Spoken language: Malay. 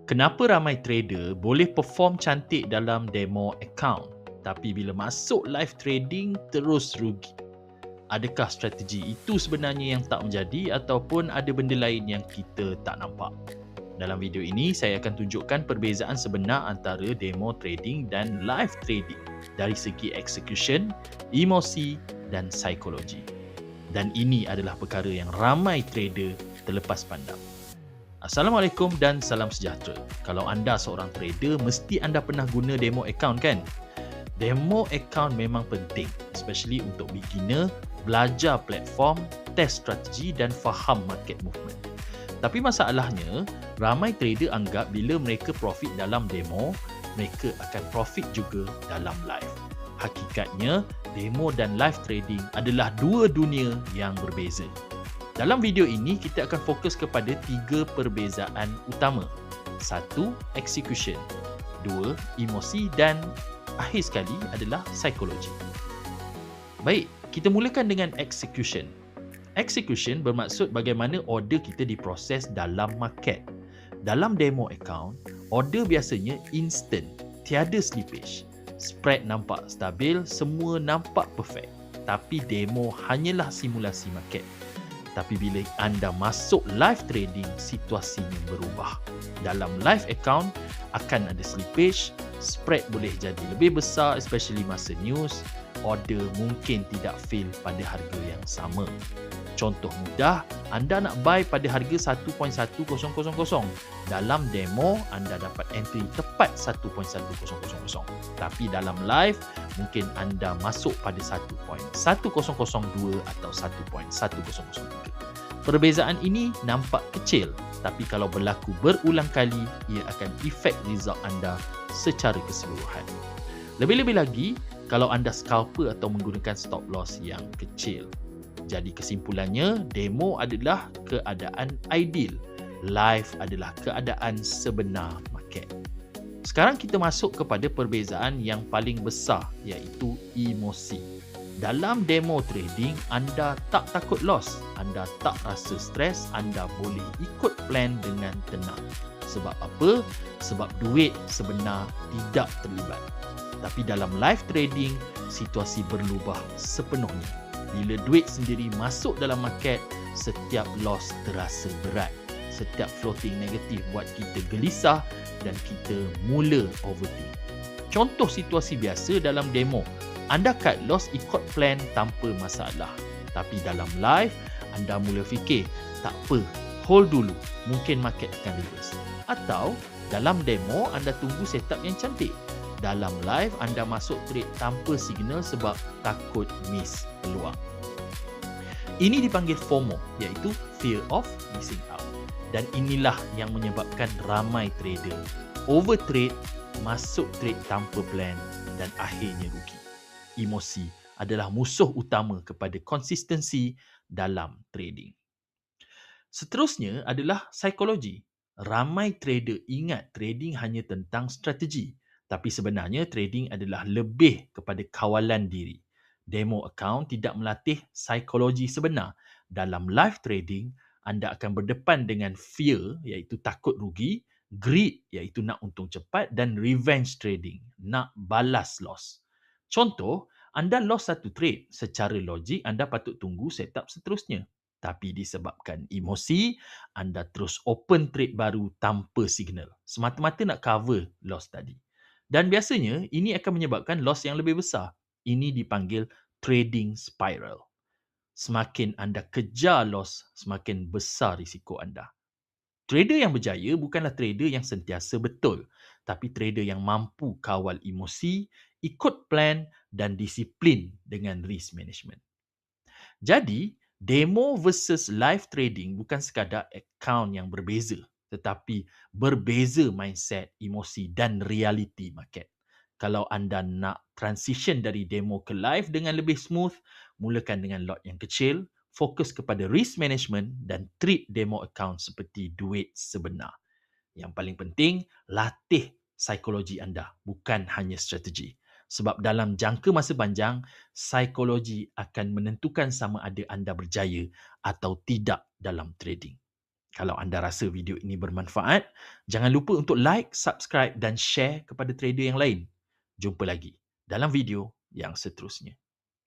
Kenapa ramai trader boleh perform cantik dalam demo account tapi bila masuk live trading terus rugi? Adakah strategi itu sebenarnya yang tak menjadi ataupun ada benda lain yang kita tak nampak? Dalam video ini saya akan tunjukkan perbezaan sebenar antara demo trading dan live trading dari segi execution, emosi dan psikologi. Dan ini adalah perkara yang ramai trader terlepas pandang. Assalamualaikum dan salam sejahtera. Kalau anda seorang trader, mesti anda pernah guna demo account kan? Demo account memang penting, especially untuk beginner, belajar platform, test strategi dan faham market movement. Tapi masalahnya, ramai trader anggap bila mereka profit dalam demo, mereka akan profit juga dalam live. Hakikatnya, demo dan live trading adalah dua dunia yang berbeza. Dalam video ini, kita akan fokus kepada 3 perbezaan utama. 1. Execution. 2. Emosi dan akhir sekali adalah psikologi. Baik, kita mulakan dengan execution. Execution bermaksud bagaimana order kita diproses dalam market. Dalam demo account, order biasanya instant, tiada slippage. Spread nampak stabil, semua nampak perfect. Tapi demo hanyalah simulasi market. Tapi bila anda masuk live trading, situasinya berubah. Dalam live account, akan ada slippage, spread boleh jadi lebih besar, especially masa news, order mungkin tidak fail pada harga yang sama. Contoh mudah, anda nak buy pada harga 1.1000. Dalam demo, anda dapat entry tepat 1.1000. Tapi dalam live, mungkin anda masuk pada 1.1002 atau 1.1003. Perbezaan ini nampak kecil, tapi kalau berlaku berulang kali, ia akan efek result anda secara keseluruhan. Lebih-lebih lagi, kalau anda scalper atau menggunakan stop loss yang kecil. Jadi kesimpulannya, demo adalah keadaan ideal. Live adalah keadaan sebenar market. Sekarang kita masuk kepada perbezaan yang paling besar, iaitu emosi. Dalam demo trading, anda tak takut loss, anda tak rasa stres, anda boleh ikut plan dengan tenang. Sebab apa? Sebab duit sebenar tidak terlibat. Tapi dalam live trading, situasi berubah sepenuhnya. Bila duit sendiri masuk dalam market, setiap loss terasa berat. Setiap floating negatif buat kita gelisah dan kita mula overthink. Contoh situasi biasa dalam demo, anda cut loss ikut plan tanpa masalah. Tapi dalam live, anda mula fikir, tak apa, hold dulu, mungkin market akan reverse. Atau dalam demo, anda tunggu setup yang cantik. Dalam live, anda masuk trade tanpa signal sebab takut miss peluang. Ini dipanggil FOMO, iaitu Fear of Missing Out. Dan inilah yang menyebabkan ramai trader overtrade, masuk trade tanpa plan dan akhirnya rugi. Emosi adalah musuh utama kepada konsistensi dalam trading. Seterusnya adalah psikologi. Ramai trader ingat trading hanya tentang strategi. Tapi sebenarnya trading adalah lebih kepada kawalan diri. Demo account tidak melatih psikologi sebenar. Dalam live trading, anda akan berdepan dengan fear, iaitu takut rugi, greed, iaitu nak untung cepat, dan revenge trading, nak balas loss. Contoh, anda loss satu trade. Secara logik, anda patut tunggu setup seterusnya. Tapi disebabkan emosi, anda terus open trade baru tanpa signal. Semata-mata nak cover loss tadi. Dan biasanya, ini akan menyebabkan loss yang lebih besar. Ini dipanggil trading spiral. Semakin anda kejar loss, semakin besar risiko anda. Trader yang berjaya bukanlah trader yang sentiasa betul, tapi trader yang mampu kawal emosi, ikut plan dan disiplin dengan risk management. Jadi, demo versus live trading bukan sekadar account yang berbeza, tetapi berbeza mindset, emosi dan realiti market. Kalau anda nak transition dari demo ke live dengan lebih smooth, mulakan dengan lot yang kecil, fokus kepada risk management dan treat demo account seperti duit sebenar. Yang paling penting, latih psikologi anda, bukan hanya strategi. Sebab dalam jangka masa panjang, psikologi akan menentukan sama ada anda berjaya atau tidak dalam trading. Kalau anda rasa video ini bermanfaat, jangan lupa untuk like, subscribe dan share kepada trader yang lain. Jumpa lagi dalam video yang seterusnya.